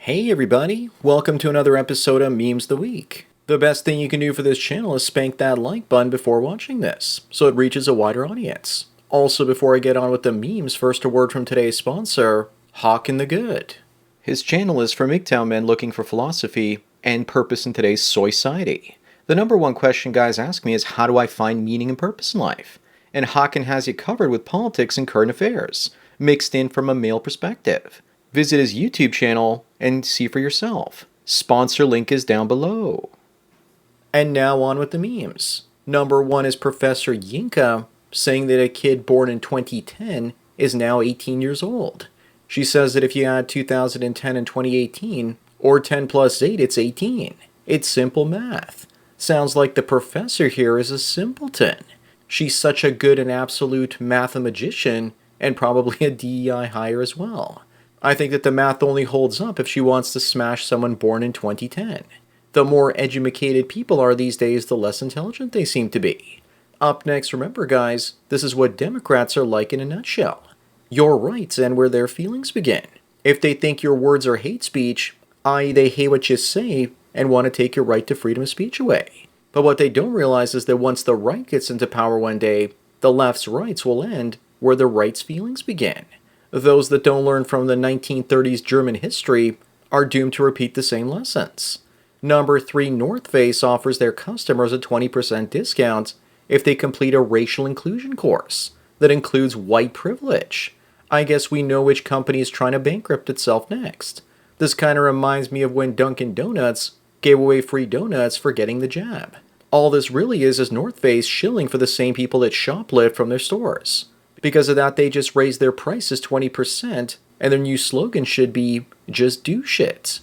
Hey everybody, welcome to another episode of Memes the Week. The best thing you can do for this channel is spank that like button before watching this, so it reaches a wider audience. Also, before I get on with the memes, first a word from today's sponsor, Hawk and the Good. His channel is for MGTOW men looking for philosophy and purpose in today's society. The number one question guys ask me is how do I find meaning and purpose in life? And Hawken has you covered with politics and current affairs, mixed in from a male perspective. Visit his YouTube channel and see for yourself. Sponsor link is down below. And now on with the memes. Number one is Professor Yinka saying that a kid born in 2010 is now 18 years old. She says that if you add 2010 and 2018, or 10 plus 8, it's 18. It's simple math. Sounds like the professor here is a simpleton. She's such a good and absolute mathemagician, and probably a DEI hire as well. I think that the math only holds up if she wants to smash someone born in 2010. The more educated people are these days, the less intelligent they seem to be. Up next, remember guys, this is what Democrats are like in a nutshell. Your rights end where their feelings begin. If they think your words are hate speech, i.e. they hate what you say and want to take your right to freedom of speech away. But what they don't realize is that once the right gets into power one day, the left's rights will end where the right's feelings begin. Those that don't learn from the 1930s German history are doomed to repeat the same lessons. Number 3, North Face offers their customers a 20% discount if they complete a racial inclusion course that includes white privilege. I guess we know which company is trying to bankrupt itself next. This kind of reminds me of when Dunkin' Donuts gave away free donuts for getting the jab. All this really is North Face shilling for the same people that shoplift from their stores. Because of that, they just raised their prices 20%, and their new slogan should be, just do shit.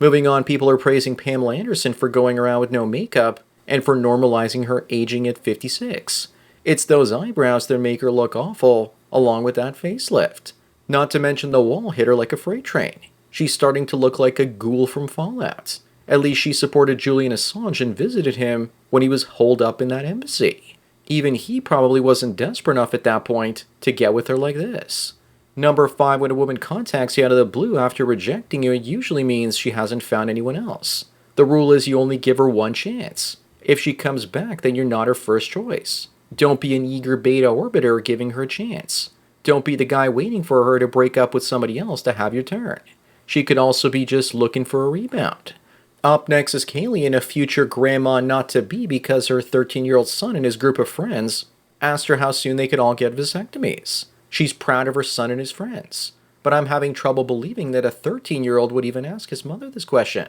Moving on, people are praising Pamela Anderson for going around with no makeup, and for normalizing her aging at 56. It's those eyebrows that make her look awful, along with that facelift. Not to mention the wall hit her like a freight train. She's starting to look like a ghoul from Fallout. At least she supported Julian Assange and visited him when he was holed up in that embassy. Even he probably wasn't desperate enough at that point to get with her like this. Number 5, when a woman contacts you out of the blue after rejecting you, it usually means she hasn't found anyone else. The rule is you only give her one chance. If she comes back, then you're not her first choice. Don't be an eager beta orbiter giving her a chance. Don't be the guy waiting for her to break up with somebody else to have your turn. She could also be just looking for a rebound. Up next is Kaylee, and a future grandma not-to-be because her 13-year-old son and his group of friends asked her how soon they could all get vasectomies. She's proud of her son and his friends. But I'm having trouble believing that a 13-year-old would even ask his mother this question.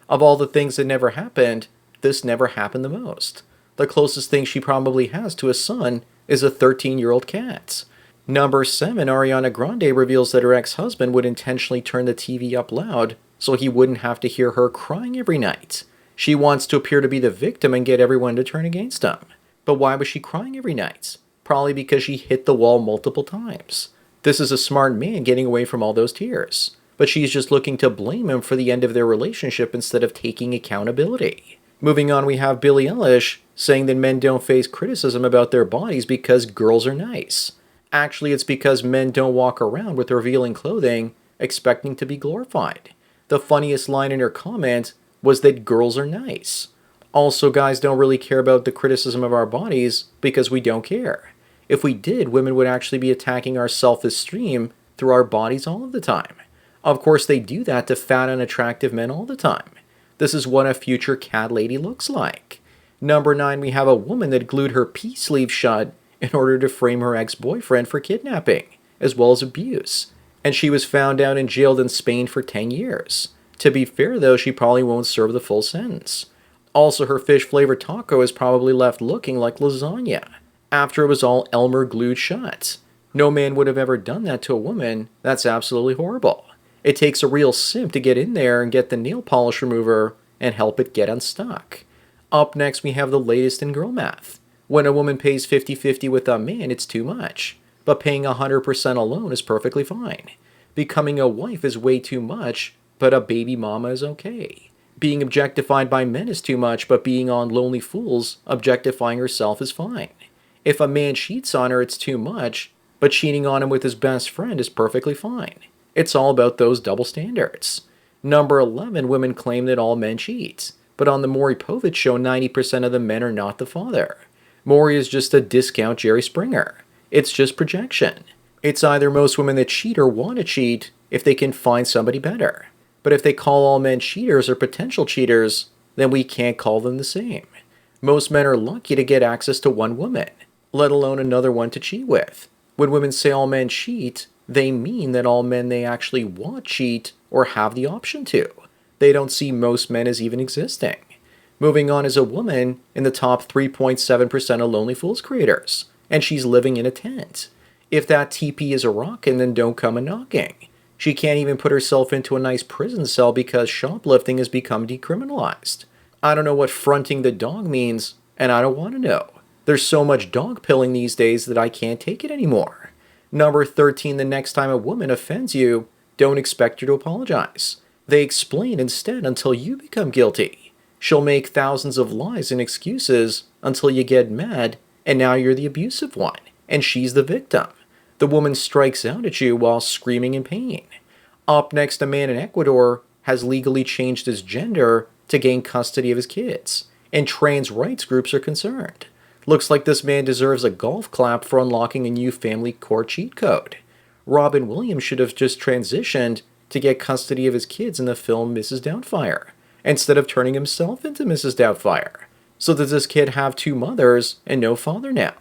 Of all the things that never happened, this never happened the most. The closest thing she probably has to a son is a 13-year-old cat. Number 7, Ariana Grande reveals that her ex-husband would intentionally turn the TV up loud so he wouldn't have to hear her crying every night. She wants to appear to be the victim and get everyone to turn against him. But why was she crying every night? Probably because she hit the wall multiple times. This is a smart man getting away from all those tears. But she's just looking to blame him for the end of their relationship instead of taking accountability. Moving on, we have Billie Eilish saying that men don't face criticism about their bodies because girls are nice. Actually, it's because men don't walk around with revealing clothing expecting to be glorified. The funniest line in her comment was that girls are nice. Also, guys don't really care about the criticism of our bodies because we don't care. If we did, women would actually be attacking our self-esteem through our bodies all of the time. Of course, they do that to fat, unattractive men all the time. This is what a future cat lady looks like. Number 9, we have a woman that glued her pea sleeve shut in order to frame her ex-boyfriend for kidnapping, as well as abuse. And she was found out and jailed in Spain for 10 years. To be fair though, she probably won't serve the full sentence. Also, her fish-flavored taco is probably left looking like lasagna, after it was all Elmer glued shut. No man would have ever done that to a woman. That's absolutely horrible. It takes a real simp to get in there and get the nail polish remover and help it get unstuck. Up next, we have the latest in girl math. When a woman pays 50-50 with a man, it's too much. But paying 100% alone is perfectly fine. Becoming a wife is way too much, but a baby mama is okay. Being objectified by men is too much, but being on Lonely Fools, objectifying herself is fine. If a man cheats on her, it's too much, but cheating on him with his best friend is perfectly fine. It's all about those double standards. Number 11, women claim that all men cheat. But on the Maury Povich show, 90% of the men are not the father. Maury is just a discount Jerry Springer. It's just projection. It's either most women that cheat or want to cheat if they can find somebody better. But if they call all men cheaters or potential cheaters, then we can't call them the same. Most men are lucky to get access to one woman, let alone another one to cheat with. When women say all men cheat, they mean that all men they actually want cheat or have the option to. They don't see most men as even existing. Moving on is a woman in the top 3.7% of Lonely Fools creators, and she's living in a tent. If that TP is a rockin', then don't come a knocking. She can't even put herself into a nice prison cell because shoplifting has become decriminalized. I don't know what fronting the dog means, and I don't want to know. There's so much dog pilling these days that I can't take it anymore. Number 13, the next time a woman offends you, don't expect her to apologize. They explain instead until you become guilty. She'll make thousands of lies and excuses until you get mad, and now you're the abusive one, and she's the victim. The woman strikes out at you while screaming in pain. Up next, a man in Ecuador has legally changed his gender to gain custody of his kids, and trans rights groups are concerned. Looks like this man deserves a golf clap for unlocking a new family court cheat code. Robin Williams should have just transitioned to get custody of his kids in the film Mrs. Doubtfire, instead of turning himself into Mrs. Doubtfire. So does this kid have two mothers and no father now?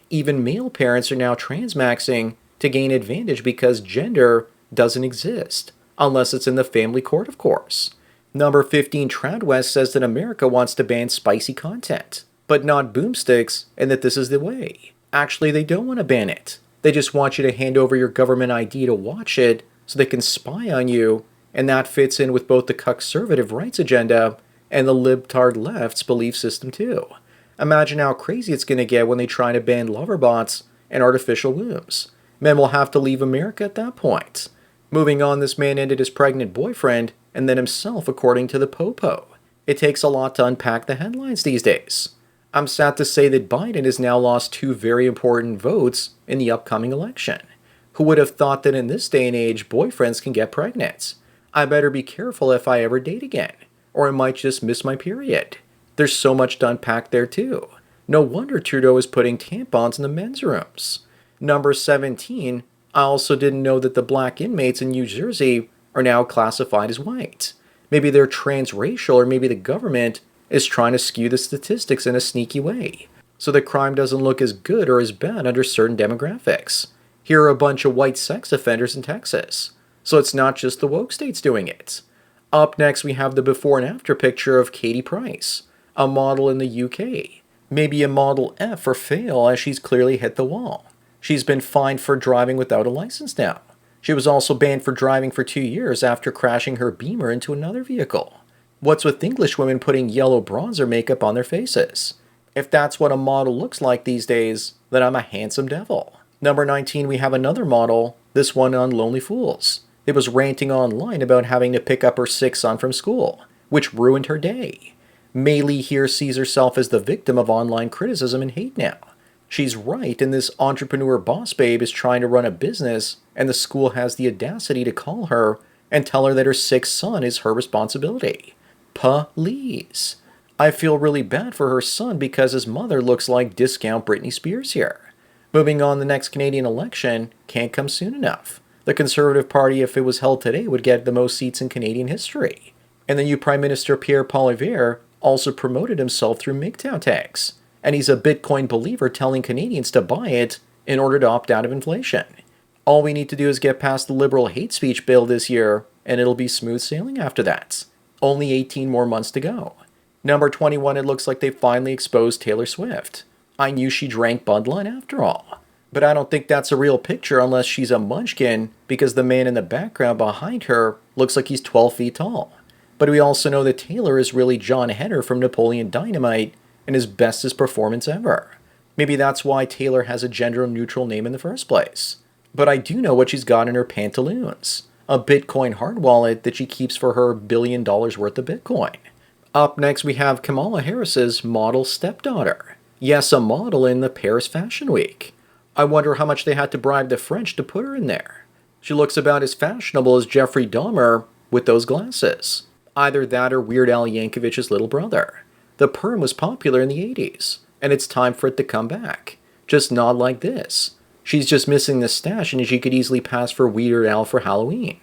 Even male parents are now transmaxing to gain advantage because gender doesn't exist, unless it's in the family court, of course. Number 15, Tradwest says that America wants to ban spicy content, but not boomsticks, and that this is the way. Actually, they don't want to ban it. They just want you to hand over your government ID to watch it so they can spy on you, and that fits in with both the conservative rights agenda and the libtard left's belief system too. Imagine how crazy it's going to get when they try to ban lover bots and artificial wombs. Men will have to leave America at that point. Moving on, this man ended his pregnant boyfriend and then himself, according to the Popo. It takes a lot to unpack the headlines these days. I'm sad to say that Biden has now lost two very important votes in the upcoming election. Who would have thought that in this day and age, boyfriends can get pregnant? I better be careful if I ever date again, or I might just miss my period. There's so much to unpack there too. No wonder Trudeau is putting tampons in the men's rooms. Number 17, I also didn't know that the black inmates in New Jersey are now classified as white. Maybe they're transracial, or maybe the government is trying to skew the statistics in a sneaky way, so the crime doesn't look as good or as bad under certain demographics. Here are a bunch of white sex offenders in Texas, so it's not just the woke states doing it. Up next, we have the before and after picture of Katie Price, a model in the UK. Maybe a model F or fail, as she's clearly hit the wall. She's been fined for driving without a license now. She was also banned for driving for 2 years after crashing her Beamer into another vehicle. What's with English women putting yellow bronzer makeup on their faces? If that's what a model looks like these days, then I'm a handsome devil. Number 19, we have another model, this one on Lonely Fools. It was ranting online about having to pick up her sick son from school, which ruined her day. Maylee here sees herself as the victim of online criticism and hate now. She's right, and this entrepreneur boss babe is trying to run a business, and the school has the audacity to call her and tell her that her sick son is her responsibility. Please. I feel really bad for her son because his mother looks like discount Britney Spears here. Moving on, the next Canadian election can't come soon enough. The Conservative Party, if it was held today, would get the most seats in Canadian history. And the new Prime Minister Pierre Poilievre also promoted himself through MGTOW tags. And he's a Bitcoin believer, telling Canadians to buy it in order to opt out of inflation. All we need to do is get past the liberal hate speech bill this year, and it'll be smooth sailing after that. Only 18 more months to go. Number 21, it looks like they finally exposed Taylor Swift. I knew she drank Bud Light after all. But I don't think that's a real picture unless she's a munchkin, because the man in the background behind her looks like he's 12 feet tall. But we also know that Taylor is really John Heder from Napoleon Dynamite and his bestest performance ever. Maybe that's why Taylor has a gender-neutral name in the first place. But I do know what she's got in her pantaloons. A Bitcoin hard wallet that she keeps for her $1 billion worth of Bitcoin. Up next, we have Kamala Harris's model stepdaughter. Yes, a model in the Paris Fashion Week. I wonder how much they had to bribe the French to put her in there. She looks about as fashionable as Jeffrey Dahmer with those glasses. Either that or Weird Al Yankovic's little brother. The perm was popular in the 80s, and it's time for it to come back. Just nod like this. She's just missing the stash, and she could easily pass for Weird Al for Halloween.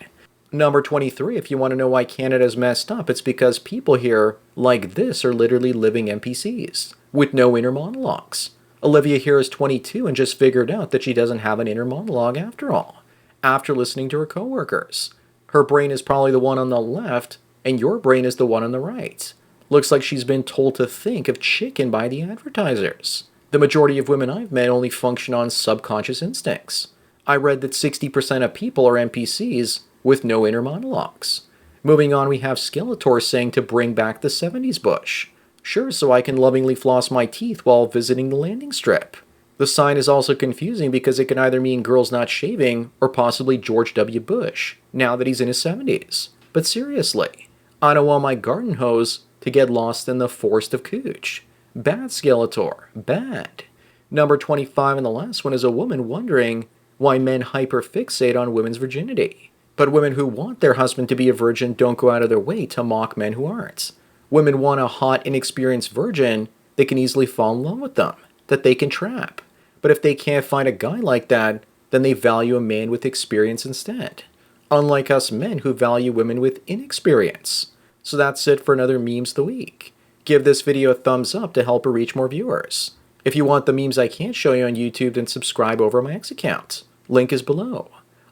Number 23, if you want to know why Canada's messed up, it's because people here, like this, are literally living NPCs, with no inner monologues. Olivia here is 22 and just figured out that she doesn't have an inner monologue after all, after listening to her coworkers. Her brain is probably the one on the left, and your brain is the one on the right. Looks like she's been told to think of chicken by the advertisers. The majority of women I've met only function on subconscious instincts. I read that 60% of people are NPCs with no inner monologues. Moving on, we have Skeletor saying to bring back the 70s bush. Sure, so I can lovingly floss my teeth while visiting the landing strip. The sign is also confusing because it can either mean girls not shaving or possibly George W. Bush, now that he's in his 70s. But seriously, I don't want my garden hose to get lost in the forest of cooch. Bad, Skeletor, bad. Number 25 and the last one is a woman wondering why men hyperfixate on women's virginity. But women who want their husband to be a virgin don't go out of their way to mock men who aren't. Women want a hot, inexperienced virgin that can easily fall in love with them, that they can trap. But if they can't find a guy like that, then they value a man with experience instead. Unlike us men who value women with inexperience. So that's it for another Memes of the Week. Give this video a thumbs up to help her reach more viewers. If you want the memes I can't show you on YouTube, then subscribe over my X account. Link is below.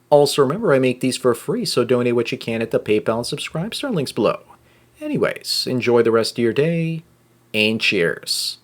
Also remember, I make these for free, so donate what you can at the PayPal and Subscribe Star links below. Anyways, enjoy the rest of your day, and cheers.